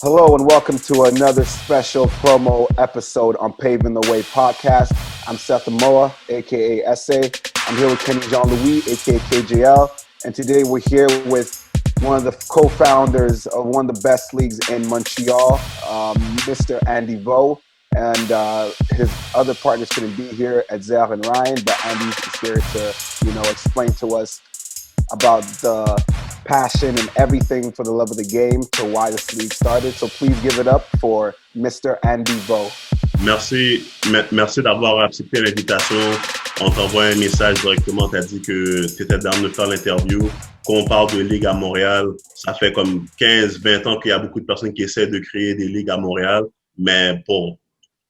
Hello and welcome to another special promo episode on Paving the Way podcast. I'm Seth Amoa, aka SA. I'm here with Kenny Jean-Louis, aka KJL, and today we're here with one of the co-founders of one of the best leagues in Montreal, Mr. Andy Vo, and his other partners couldn't be here, Ezra and Ryan, but Andy is here to, explain to us about the passion and everything for the love of the game to why this league started. So please give it up for Mr. Andy Vo. Merci d'avoir accepté l'invitation. On t'envoie un message directement. Tu as dit que tu étais dans de faire l'interview. Quand on parle de ligue à Montréal, ça fait comme 15-20 ans qu'il y a beaucoup de personnes qui essaient de créer des ligues à Montréal, mais pour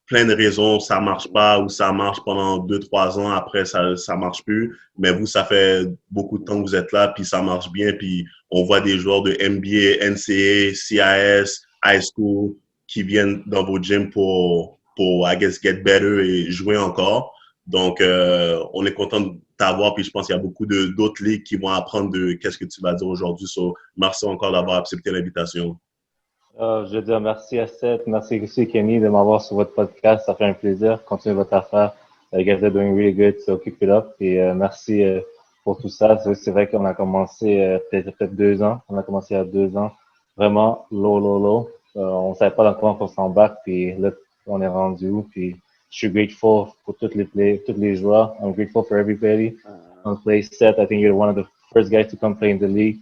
plein de raisons, ça marche pas ou ça marche pendant 2-3 ans, après ça marche plus. Mais vous, ça fait beaucoup de temps que vous êtes là, puis ça marche bien, puis on voit des joueurs de NBA, NCAA, CIS, High School qui viennent dans vos gyms pour I guess, get better et jouer encore. Donc, on est content de t'avoir, puis je pense qu'il y a beaucoup d'autres ligues qui vont apprendre de qu'est-ce que tu vas dire aujourd'hui. So, merci encore d'avoir accepté l'invitation. Je veux dire merci à Seth, merci aussi Kenny de m'avoir sur votre podcast, ça fait un plaisir. Continuez votre affaire. You guys are doing really good, so keep it up. Et merci pour tout ça. C'est vrai qu'on a commencé peut-être 2 ans. On a commencé il y a 2 ans. Vraiment low. On savait pas dans quoi on s'embarque, puis là on est rendu où. Puis je suis grateful pour tous les joueurs. I'm grateful for everybody. On play Seth. I think you're one of the first guys to come play in the league,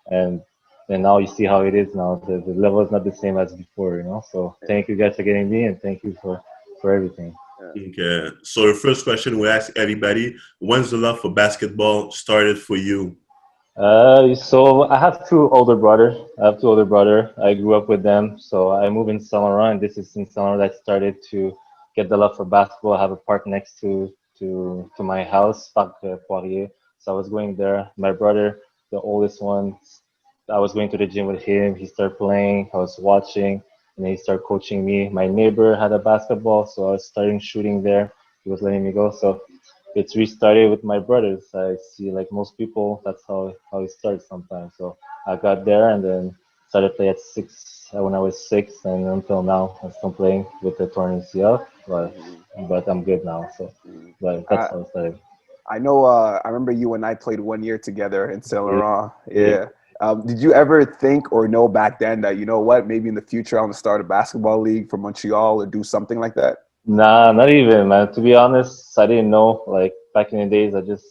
and now you see how it is now. The level is not the same as before, So thank you guys for getting me, and thank you for everything. Okay. So the first question we ask everybody: when's the love for basketball started for you? So I have 2 older brothers. I grew up with them. So I moved in Saint Laurent, and this is in Saint Laurent that I started to get the love for basketball. I have a park next to my house, Parc Poirier. So I was going there. My brother, the oldest one, I was going to the gym with him. He started playing. I was watching, and then he started coaching me. My neighbor had a basketball, so I was starting shooting there. He was letting me go. So it's restarted with my brothers. I see, like most people, that's how it starts sometimes. So I got there and then started playing at 6 when I was 6, and until now I'm still playing with the torn ACL, but I'm good now. So, but that's how it started. I know. I remember you and I played 1 year together in Saint Laurent. Yeah. Did you ever think or know back then that, you know what, maybe in the future I want to start a basketball league for Montreal or do something like that? Nah, not even, man. To be honest, I didn't know. Like back in the days, I just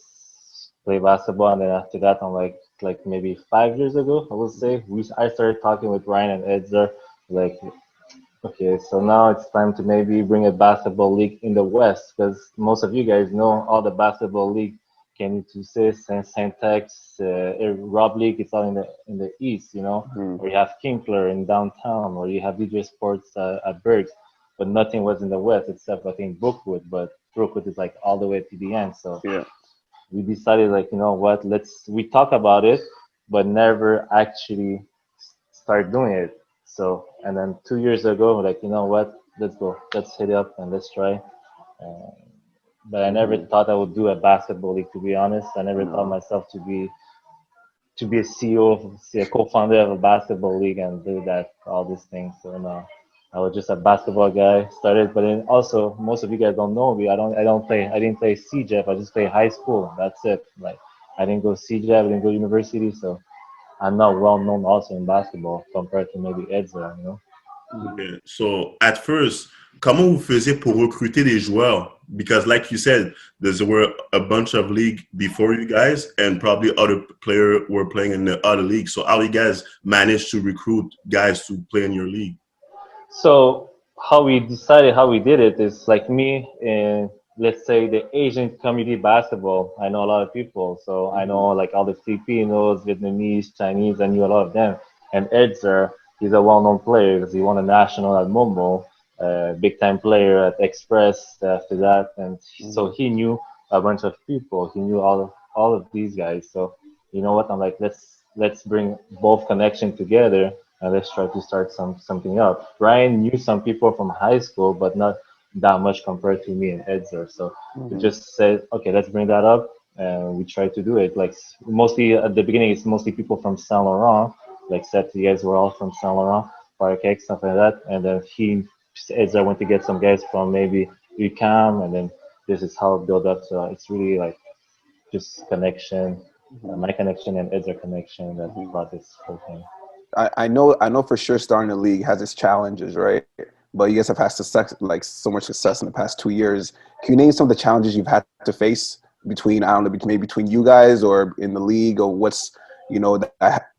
played basketball, and then after that, I'm like maybe 5 years ago, I would say, I started talking with Ryan and Etser, like, okay, so now it's time to maybe bring a basketball league in the West, because most of you guys know all the basketball league. Kenny Toussaint, Saint-Tex, Rob League, it's all in the East, Or you have Kinkler in downtown, or you have DJ Sports at Bergs, but nothing was in the West except I think Brookwood, but Brookwood is like all the way to the end. So yeah, we decided, like, you know what, we talk about it, but never actually start doing it. So, and then 2 years ago, we're like, you know what, let's go, let's hit it up and let's try. But I never thought I would do a basketball league, to be honest. I never thought myself to be a CEO, a co-founder of a basketball league and do that, all these things. So no, I was just a basketball guy, started, but then also most of you guys don't know me. I didn't play CJEF, I just played high school. That's it. Like, I didn't go CJEF, I didn't go university, so I'm not well known also in basketball compared to maybe Ezra, Okay. So at first, comment vous faisiez pour recruter des joueurs? Because like you said, there were a bunch of leagues before you guys, and probably other players were playing in the other leagues. So how you guys managed to recruit guys to play in your league? So how we did it is like me and let's say the Asian community basketball. I know a lot of people, so I know like all the Filipinos, Vietnamese, Chinese. I knew a lot of them. And Edzer, he's a well-known player because he won a national at Momo, big time player at Express after that, and so he knew a bunch of people. He knew all of these guys. So you know what? I'm like, let's bring both connection together and let's try to start something up. Ryan knew some people from high school, but not that much compared to me and Edzer. So we just said, okay, let's bring that up, and we tried to do it. Like mostly at the beginning, it's mostly people from Saint Laurent. Like Seth, you guys were all from Saint Laurent. Park X, something like that. And then Ezra went to get some guys from maybe UCAM, and then this is how it built up. So it's really like just connection, my connection and Ezra connection that brought this whole thing. I know for sure starting the league has its challenges, right? But you guys have had success, like so much success in the past 2 years. Can you name some of the challenges you've had to face between, I don't know, maybe between you guys or in the league, or what's,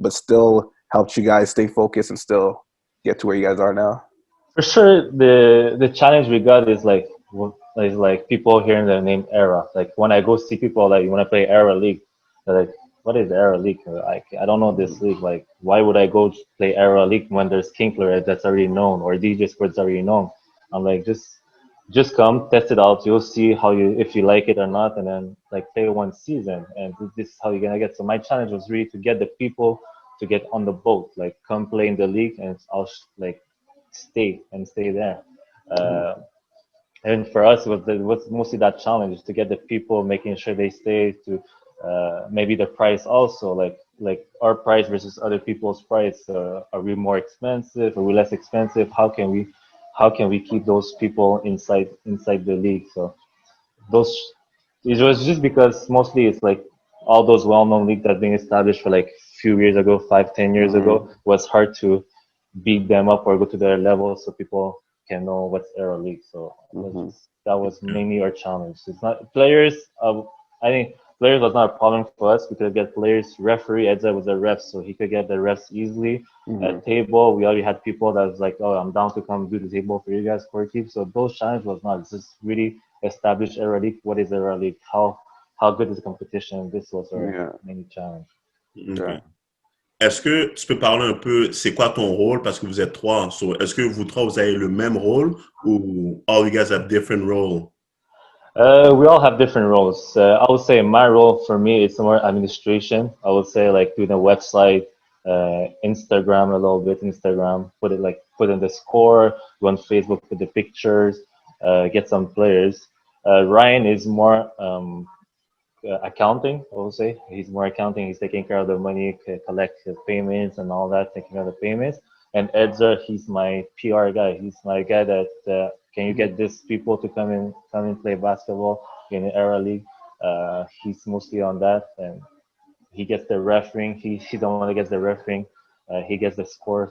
but still helped you guys stay focused and still get to where you guys are now? For sure, the challenge we got is like people hearing the name Era. Like when I go see people like, you want to play Era League, they're like, what is Era League? Like, I don't know this league. Like, why would I go play Era League when there's Kinkler that's already known or DJ Sports already known? I'm like, just come, test it out. You'll see if you like it or not, and then like play one season. And this is how you're gonna get. So my challenge was really to get the people to get on the boat, like come play in the league, and I'll like stay there. Uh, and for us, it was mostly that challenge to get the people, making sure they stay. To maybe the price also, like our price versus other people's price. Are we more expensive? Are we less expensive? How can we keep those people inside the league? So those it was just because mostly it's like all those well-known leagues that being established for like few years ago, 5-10 years ago, was hard to beat them up or go to their level so people can know what's Aero League. So that was mainly our challenge. It's not players. I think players was not a problem for us. We could get players. Referee Edza was a ref, so he could get the refs easily. Table, we already had people that was like, oh, I'm down to come do the table for you guys, scorekeep. So those challenges was not. It's just really establish Aero League. What is Aero League? How good is the competition? This was our main challenge. Okay. Est-ce que tu peux parler un peu, c'est quoi ton rôle parce que vous êtes trois? So, est-ce que vous trois, vous avez le même rôle ou all you guys have different role? We all have different roles. I would say my role for me is more administration. I would say like doing a website, Instagram a little bit, put in the score, go on Facebook, put the pictures, get some players. Ryan is more accounting, I would say. He's more accounting. He's taking care of the money, collect the payments and all that, taking care of the payments. And Edzer, he's my PR guy. He's my guy that can you get these people to come and play basketball in the Era League? He's mostly on that, and he gets the refereeing. He's the one that gets the refereeing. He gets the score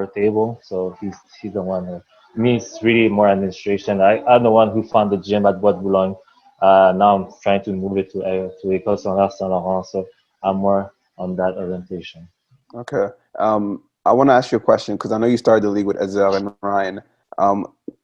table. So he's the one. Me, it's really more administration. I'm the one who found the gym at Bois de Boulogne. Now I'm trying to move it to École Saint Laurent. So I'm more on that orientation. Okay. I want to ask you a question because I know you started the league with Ezra and Ryan.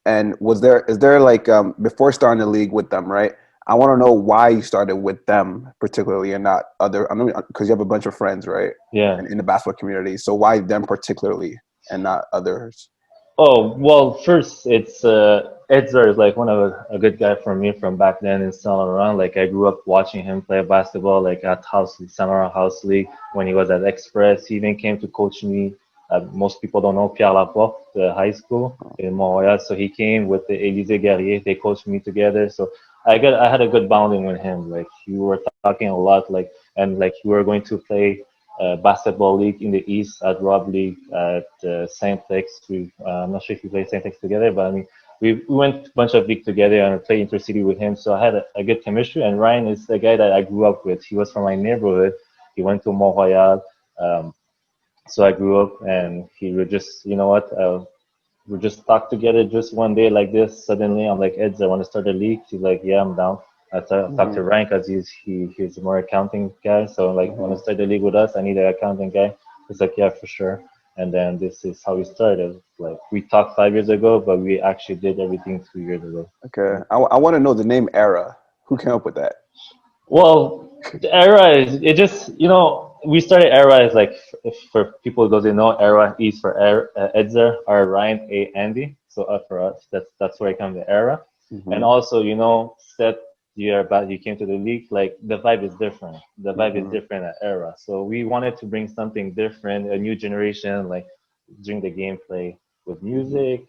And is there like before starting the league with them, right? I want to know why you started with them particularly and not other. I know because you have a bunch of friends, right? Yeah. In the basketball community. So why them particularly and not others? Oh well, first it's Edzer is like one of a good guy for me from back then in Saint Laurent. Like I grew up watching him play basketball, like at Saint Laurent House League when he was at Express. He even came to coach me. Most people don't know Pierre Laporte, high school in Montreal. So he came with the Élysée Guerrier. They coached me together. So I had a good bonding with him. Like we were talking a lot. Like we were going to play basketball league in the East at Rob League at Saint-Ex. I'm not sure if we played Saint-Ex together, but I mean we went a bunch of league together and played intercity with him. So I had a good chemistry. And Ryan is the guy that I grew up with. He was from my neighborhood. He went to Montreal. So I grew up, and he would just, you know what, we just talk together just one day like this. Suddenly, I'm like, Eds, I want to start a league. He's like, yeah, I'm down. I talked to Ryan because he's a more accounting guy. So like, want to start the league with us? I need an accounting guy. He's like, yeah, for sure. And then this is how we started. Like we talked 5 years ago, but we actually did everything 2 years ago. Okay, I want to know the name Era. Who came up with that? Well, the Era is we started Era as like for people who doesn't know, Era is for Edzer, or Ryan, A, Andy. So for us, that's where it comes to Era. And also, Seth, you came to the league, like the vibe is different. The vibe is different at Era. So we wanted to bring something different, a new generation, like during the gameplay with music,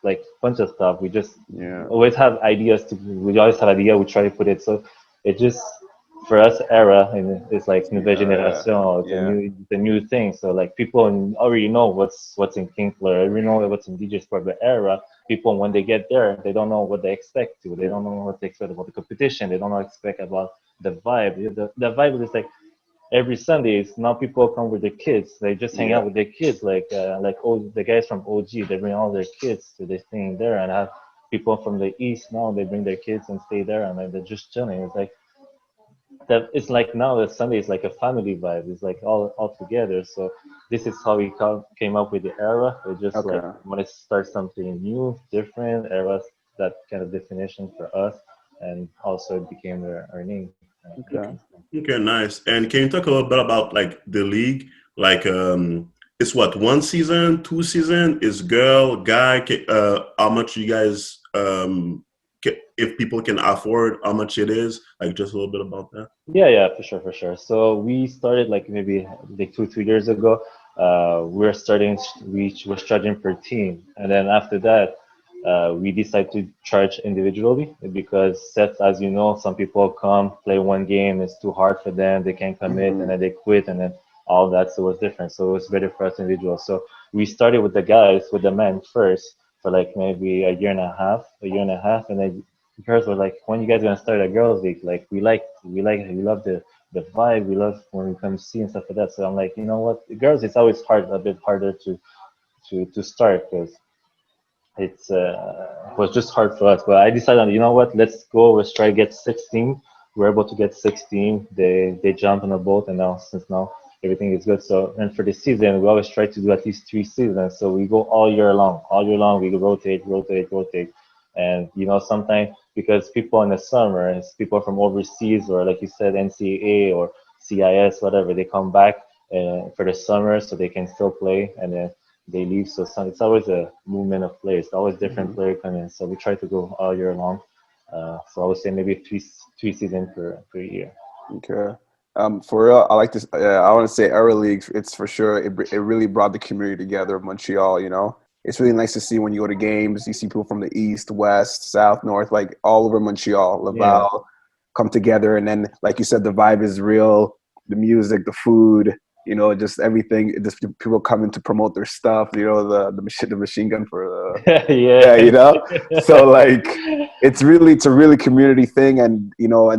like bunch of stuff. We just always have ideas. We always have ideas. We try to put it. So it just for us era and it's like nouvelle Yeah, génération. yeah, It's a new thing. So like people already know what's in Kinkler, already know what's in DJ Sport. But era people when they get there, they don't know what they expect to. They don't know what they expect about the competition. They don't know what expect about the vibe. The vibe is like every Sundays now people come with their kids. They just hang yeah. out with their kids, like the guys from OG. They bring all their kids to this thing there, and have people from the east now. They bring their kids and stay there, and like, they're just chilling. It's like that. It's like now that Sunday is like a family vibe. It's like all together. So this is how we came up with the era. It's just like Okay, when it starts something new, different era. That kind of definition for us, and also it became our name. okay. Okay, nice. And can you talk a little bit about like the league? Like, it's what, one season, two season? Is girl, guy? How much you guys, if people can afford, how much it is? Like, just a little bit about that. Yeah, for sure, for sure. So we started like maybe like 2 years ago. We were charging per team, and then after that, we decided to charge individually because sets, as you know, some people come play one game, it's too hard for them, they can't commit, and Hmm. then they quit, and then all that. So it was different. So it was better for us individual. So we started with the guys, with the men first for like maybe a year and a half, and then girls were like, when you guys gonna start a girls league? Like we love the vibe, we love when we come see and stuff like that. So I'm like, you know what, the girls, it's always a bit harder to start because it was just hard for us. But I decided, you know what, let's try to get 16. We're able to get 16. They jump on a boat, and now everything is good. So and for the season, we always try to do at least 3 seasons. So we go all year long. All year long, we rotate, and sometimes because people in the summer, it's people from overseas or like you said, NCAA or CIS, whatever, they come back for the summer so they can still play, and then they leave. So it's always a movement of players. It's always different Hmm. players coming in. So we try to go all year long. So I would say maybe three seasons per year. Okay. For real, I like this. I want to say Era League. It's for sure. It really brought the community together of Montreal. It's really nice to see when you go to games. You see people from the east, west, south, north, like all over Montreal, Yeah, Laval, come together. And then, like you said, the vibe is real. The music, the food, just everything. Just people coming to promote their stuff. The machine gun for the yeah, yeah. So like it's a really community thing, and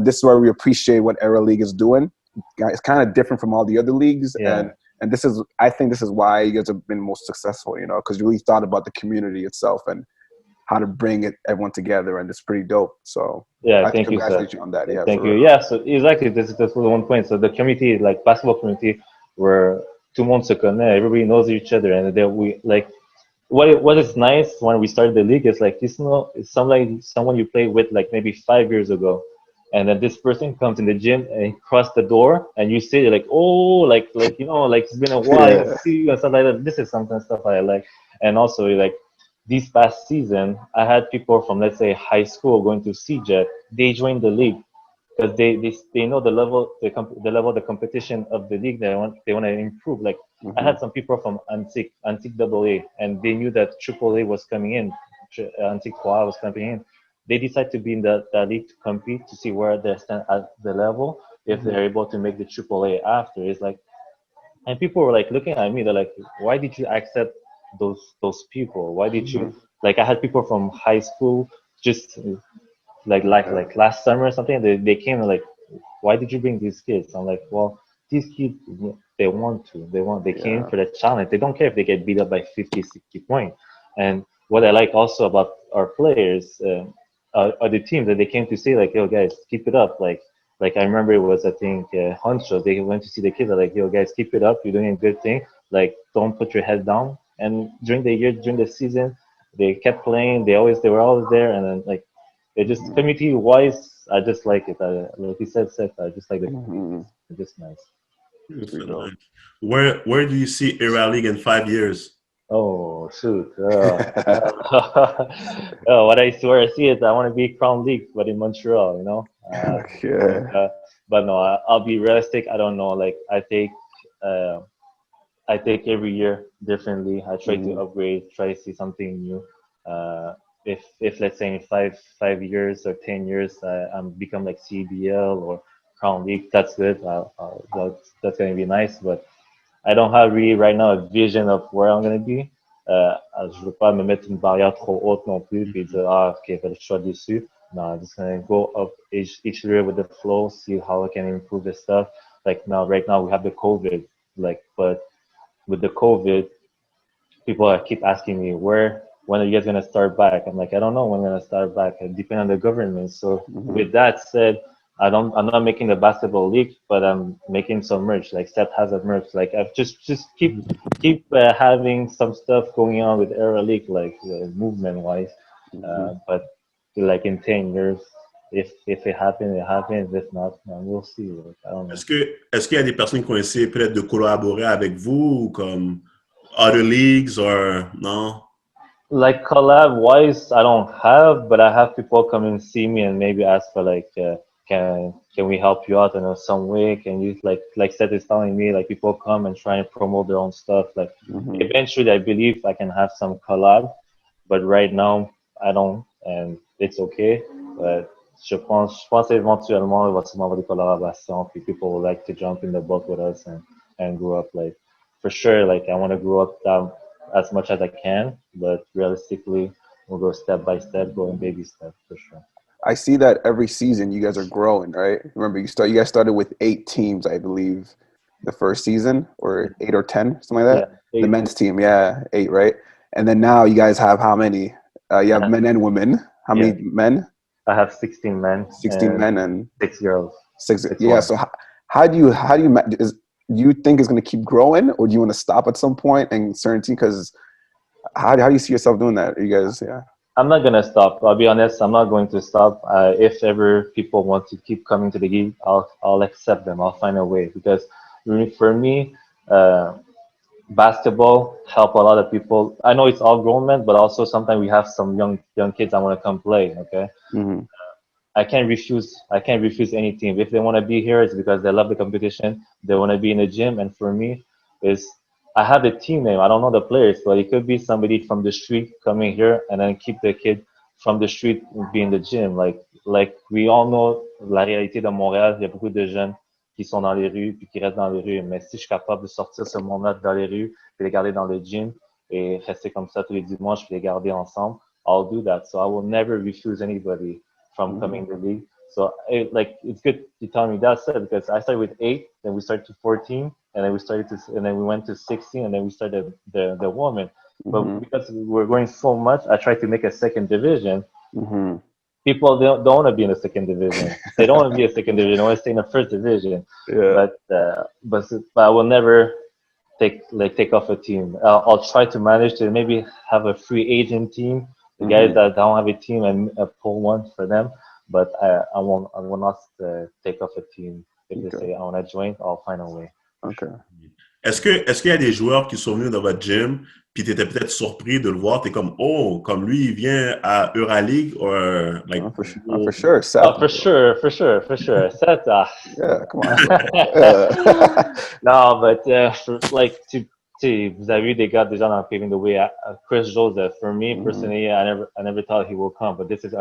this is why we appreciate what Era League is doing. It's kind of different from all the other leagues, yeah. and I think this is why you guys have been most successful, because you really thought about the community itself and how to bring everyone together, and it's pretty dope. So Yeah, I thank you, sir. congratulate you on that. Yeah, Thank for you. real. Yeah, so exactly, this was one point. So the community, like basketball community, where tout le monde se connaît, everybody knows each other, and then we like what is nice when we started the league is like it's someone you played with like maybe 5 years ago, and then this person comes in the gym and he crossed the door, and you see like, oh, like it's been a while, I Yeah. see you and stuff like that. This is something stuff I like, and also like this past season, I had people from, let's say, high school going to CJET. They joined the league because they know the level of the competition of the league. They want to improve. Like I Hmm. had some people from Antique Double A, and they knew that Triple A was coming in. Antique Trois was coming in. They decide to be in that league to compete to see where they stand at the level if Hmm. they're able to make the Triple A after. It's like, and people were like looking at me. They're like, "Why did you accept those people? Why did you?" Hmm. Like I had people from high school just Yeah. like last summer or something. They came and like, "Why did you bring these kids?" I'm like, "Well, these kids they came Yeah. for the challenge. They don't care if they get beat up by 50, 60 points." And what I like also about our players, are the teams that they came to say like, "Yo guys, keep it up." Like I remember it was, I think, Honcho. They went to see the kids. They're like, "Yo guys, keep it up. You're doing a good thing. Like don't put your head down." And during the season, they kept playing. They were always there, and then like it just Hmm. community wise, I just like it. Like you said, Seth, I just like the community. Hmm. It's just nice. It's pretty So dope. nice. Where do you see Era League in 5 years? Oh shoot! What I swear I see it. I want to be Crown League, but in Montreal. But, Okay. but no, I'll be realistic. I don't know. Like uh, I take every year differently. I try to Hmm. upgrade, try to see something new. Uh, if let's say in five years or 10 years, I'm become like CBL or Crown League, that's good. That's going to be nice. But I don't have really right now a vision of where I'm going to be. Je veux pas me mettre une barrière trop haute non plus, puis dire, ok, je vais le choix dessus. No, I'm just going to go up each year with the flow, see how I can improve the stuff. Like now, right now, we have the COVID, but with the COVID, people keep asking me when are you guys gonna start back? I'm like, I don't know when I'm gonna start back. It depends on the government. So with that said, I'm not making the basketball league, but I'm making some merch. Like Seth has a merch. Like I've just keep having some stuff going on with Era League, like movement wise. But like in 10 years, if it happens, it happens. If not, we'll see. Like, I don't know. Est-ce qu'il y a des personnes qui ont essayé peut-être de collaborer avec vous ou comme other leagues or non? Like collab wise, I don't have, but I have people come and see me and maybe ask for like, can we help you out in some way? Can you like Seth is telling me, like people come and try and promote their own stuff. Like eventually, I believe I can have some collab, but right now I don't, and it's okay. But je pense éventuellement il va sûrement avoir des collaborations. Puis people would like to jump in the boat with us and grow up. Like for sure, like I want to grow up as much as I can, but realistically, we'll go step by step, go in baby steps for sure. I see that every season you guys are growing, right? Remember, you guys started with 8 teams, I believe, the first season, or 8 or 10, something like that. Yeah, 8. The men's team, 8, right? And then now you guys have how many? You have men and women. How many men? I have 16 men. 16 men and 6 girls. 6. Yeah. So how do you do you think it's going to keep growing, or do you want to stop at some point and certain team? Because how do you see yourself doing that? You guys, I'm not gonna stop. I'll be honest. I'm not going to stop. If ever people want to keep coming to the league, I'll accept them. I'll find a way, because for me, basketball help a lot of people. I know it's all grown men, but also sometimes we have some young kids that want to come play. Okay. I can't refuse any team. If they want to be here, it's because they love the competition. They want to be in the gym. And for me, I have a team name. I don't know the players, but it could be somebody from the street coming here and then keep the kid from the street be in the gym. Like we all know la réalité de Montréal. Il y a beaucoup de jeunes qui sont dans les rues puis qui restent dans les rues. Mais si je suis capable de sortir ce monde-là dans les rues puis les garder dans le gym et rester comme ça tous les dimanches puis les garder ensemble, I'll do that. So I will never refuse anybody from coming to the league. So it's good you telling me that, said, because I started with 8, then we started to 14, and then we went to 16, and then we started the woman. But because we're growing so much, I tried to make a second division. People don't want to be in the second division. They don't want to be a second division. They want to stay in the first division. But I will never take off a team. I'll try to manage to maybe have a free agent team. The guys that don't have a team and pull one for them. But I will not take off a team. If they say I want to join, I'll find a way. Okay. Est-ce qu'il y a des joueurs qui sont venus dans votre gym puis tu étais peut-être surpris de le voir, t'es comme comme lui il vient à Euraleague or like for sure, Seth. For sure. Seth. Yeah, come on. No, but vous avez vu des gars déjà dans Paving the Way. Chris Joseph, for me personally, I never thought he would come, but this is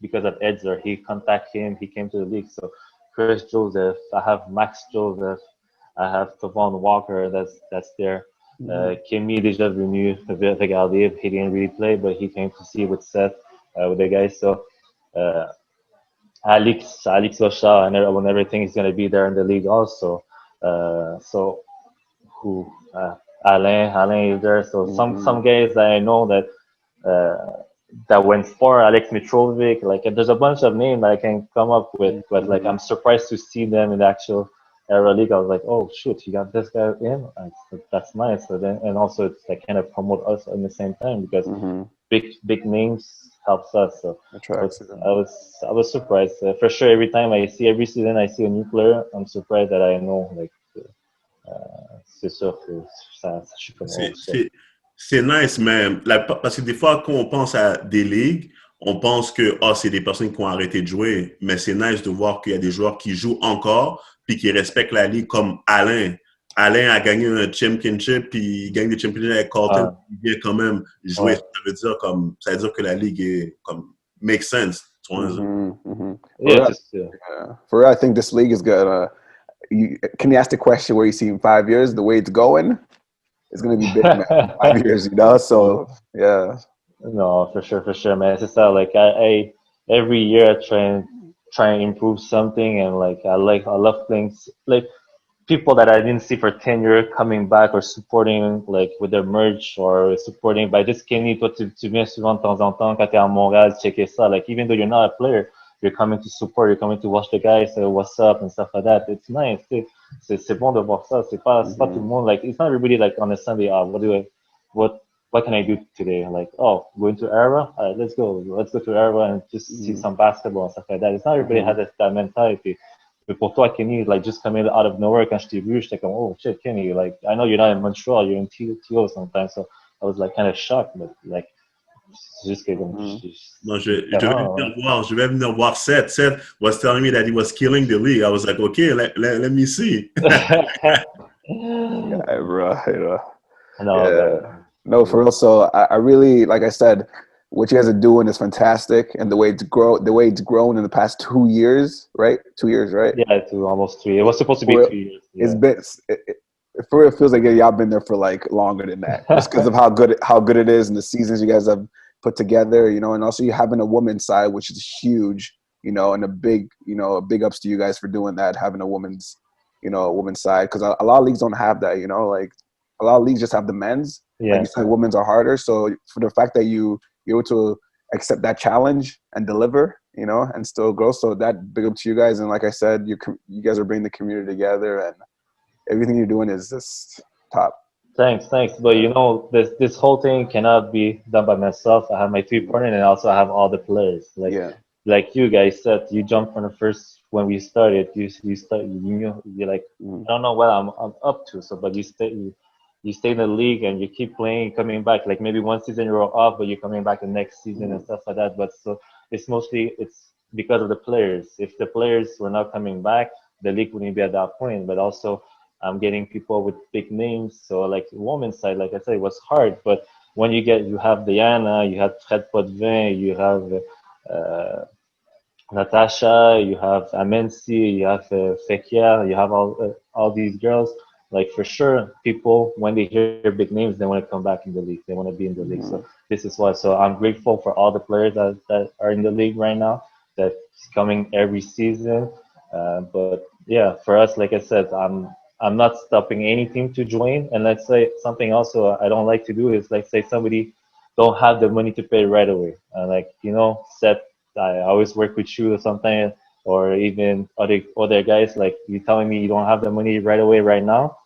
because of Etser. He contacted him, he came to the league. So Chris Joseph, I have Max Joseph, I have Tavon Walker that's there. Kimmy déjà venu regarder. He didn't really play, but he came to see with Seth, with the guys. So Alex Locha, I will never think he's going to be there in the league also. So who? Alain is there. So some guys that I know that went for Alex Mitrovic. Like there's a bunch of names that I can come up with, but like I'm surprised to see them in the actual Era League. I was like, oh shoot, you got this guy in. That's nice. So then, and also it's like kind of promote us at the same time because big names helps us. So I was surprised for sure. Every season I see a new player, I'm surprised that I know like. C'est sûr que ça je suis comme c'est nice même parce que des fois quand on pense à des ligues on pense que c'est des personnes qui ont arrêté de jouer, mais c'est nice de voir qu'il y a des joueurs qui jouent encore puis qui respectent la ligue, comme Alain a gagné un championship puis il gagne des championships avec Carlton, il vient quand même jouer. Ça veut dire que la ligue est comme make sense. Yeah, just For real, I think this league is good. Can you ask the question where you see in 5 years? The way it's going, it's gonna be big, man. 5 years, you know. So yeah. No, for sure, man. It's just that like I every year I try and improve something, and like I love playing like people that I didn't see for 10 years coming back or supporting like with their merch or supporting by just Kenny, toi tu viens souvent de temps en temps quand t'es à Montréal, checker ça. Like even though you're not a player, you're coming to support, you're coming to watch the guys say what's up and stuff like that. It's nice. C'est bon de voir ça. C'est pas tout le monde. Like it's not everybody like on a Sunday, what can I do today? Like, oh, going to Era? Let's go. Let's go to Era and just see some basketball and stuff like that. It's not everybody has that mentality. But pour toi, Kenny, like just coming out of nowhere, quand je t'ai vu, j'étais comme, oh shit, Kenny, like I know you're not in Montreal, you're in TO sometimes, so I was like kind of shocked, but like c'est juste que Non, je vais venir voir Seth. Seth was telling me that he was killing the league. I was like, okay, let me see. Yeah, bro. You know. No, no, for real. So I really, like I said, what you guys are doing is fantastic, and the way it's grown in the past 2 years, right? 2 years, right? Yeah, to almost 3. It was supposed to be 2 years. Yeah. It's been. For real, it feels like y'all been there for like longer than that, just because of how good it is and the seasons you guys have put together, you know, and also you having a woman's side, which is huge, you know, and a big ups to you guys for doing that, having a woman's side, because a lot of leagues don't have that, you know, like a lot of leagues just have the men's. Yeah. Like you said, women's are harder. So for the fact that you're able to accept that challenge and deliver, you know, and still grow, so that big up to you guys. And like I said, you guys are bringing the community together, and everything you're doing is just top. Thanks. But you know, this whole thing cannot be done by myself. I have my 3 partners, and also I have all the players. Like you guys said, you jumped from the first when we started. You knew you're like, I don't know what I'm up to. So, but you stay in the league and you keep playing, coming back. Like maybe one season you're off, but you're coming back the next season and stuff like that. But so it's because of the players. If the players were not coming back, the league wouldn't be at that point. But also, I'm getting people with big names. So like women's side, like I said, it was hard. But when you have Diana, you have Fred Potvin, you have Natasha, you have Amensi, you have Fekia, you have all these girls. Like for sure, people when they hear big names, they want to come back in the league. They want to be in the league. So this is why. So I'm grateful for all the players that are in the league right now. That's coming every season. But yeah, for us, like I said, I'm not stopping any team to join. And let's say something also I don't like to do is like say somebody don't have the money to pay right away. Like you know, Seth, I always work with you or something, or even other guys. Like you telling me you don't have the money right away right now.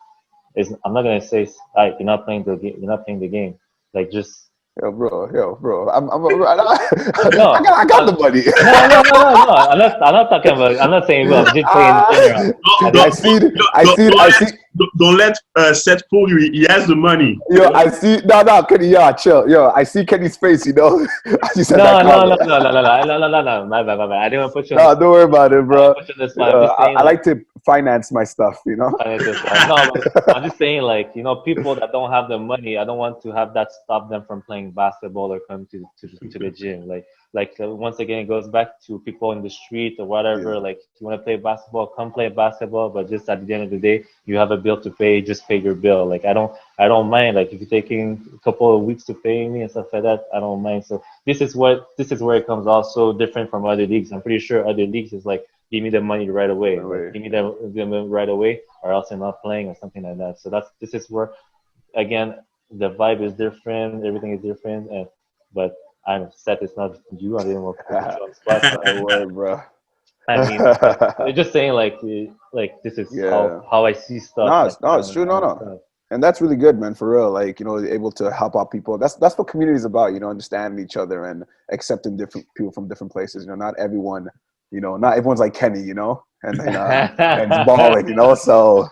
I'm not gonna say you're not playing the game. You're not playing the game. Like just. Yo, bro. I No, got the money. No. I'm not talking about. I'm not saying well. I'm just saying in general. I see. Don't let Seth fool you. He has the money. Yo, I see. No, Kenny. Yo, chill. Yo, I see Kenny's face. You know. No. My bad. I didn't want to put you. No, don't worry about it, bro. I like to finance my stuff. You know. No, I'm just saying, like you know, people that don't have the money, I don't want to have that stop them from playing basketball or come to the gym. Like once again, it goes back to people in the street or whatever. Like you want to play basketball, come play basketball. But just at the end of the day, you have a bill to pay. Just pay your bill. Like I don't mind. Like if you're taking a couple of weeks to pay me and stuff like that, I don't mind. So this is where it comes also different from other leagues. I'm pretty sure other leagues is like give me the money right away. Like, give me the money right away, or else I'm not playing or something like that. So this is where again the vibe is different. Everything is different. But I'm sad it's not you. I didn't want to put you on the spot. Don't worry, bro. I mean, they're just saying like this is how I see stuff. It's true. No. And that's really good, man, for real. Like, you know, able to help out people. That's what community is about, you know, understanding each other and accepting different people from different places. You know, not everyone's like Kenny, you know, and balling, you know, so,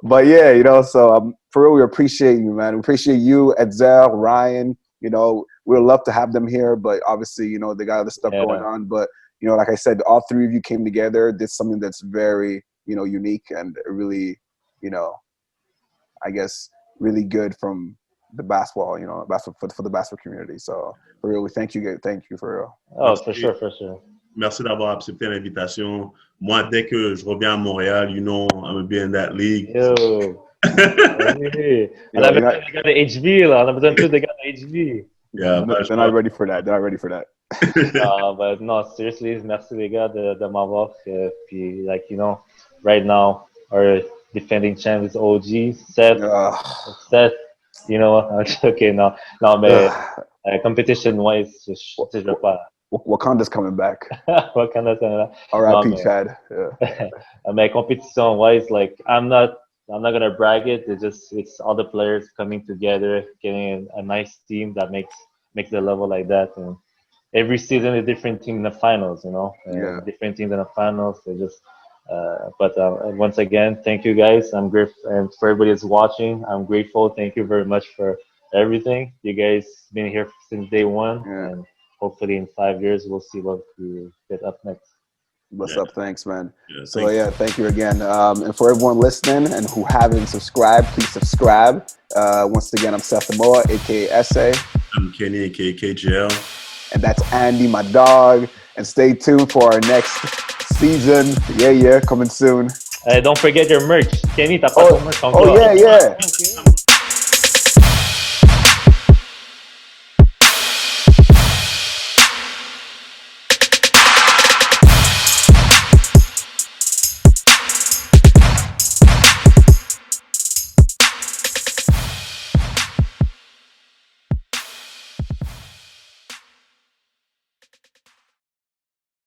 but yeah, you know, so for real, we appreciate you, man. We appreciate you, Ezra, Ryan, you know, we'd love to have them here, but obviously, you know, they got other stuff going on. But, you know, like I said, all 3 of you came together, did something that's very, you know, unique and really, you know, I guess really good from the basketball, basketball for the basketball community. So for real, we thank you for real. Oh, for sure. Merci d'avoir accepté l'invitation. Moi, dès que je reviens à Montréal, I'm gonna be in that league. Yo. Oui. On a besoin des gars de HV, là. On a besoin de plus de gars de HV. Yeah, they're not ready for that. They're not ready for that. But no, seriously, merci les gars de m'avoir. Puis, right now, our defending champ is OG, Seth. Seth, you know what? Okay, no, mais competition-wise, je veux pas. Wakanda's coming back. Wakanda's coming back. R.I.P. Chad. Yeah. Mais competition-wise, like, I'm not gonna brag it. It's all the players coming together, getting a nice team that makes the level like that. And every season, a different team in the finals. Different teams in the finals. They just. But once again, thank you guys. I'm grateful, and for everybody that's watching, I'm grateful. Thank you very much for everything. You guys been here since day one, and hopefully in 5 years we'll see what we get up next. What's up? Thanks, man. Yeah, thank you again. And for everyone listening and who haven't subscribed, please subscribe. Once again, I'm Seth Moa, aka Essay. I'm Kenny, aka KGL. And that's Andy, my dog. And stay tuned for our next season. Yeah, coming soon. Don't forget your merch. Kenny, t'as pas ton merch encore. Yeah.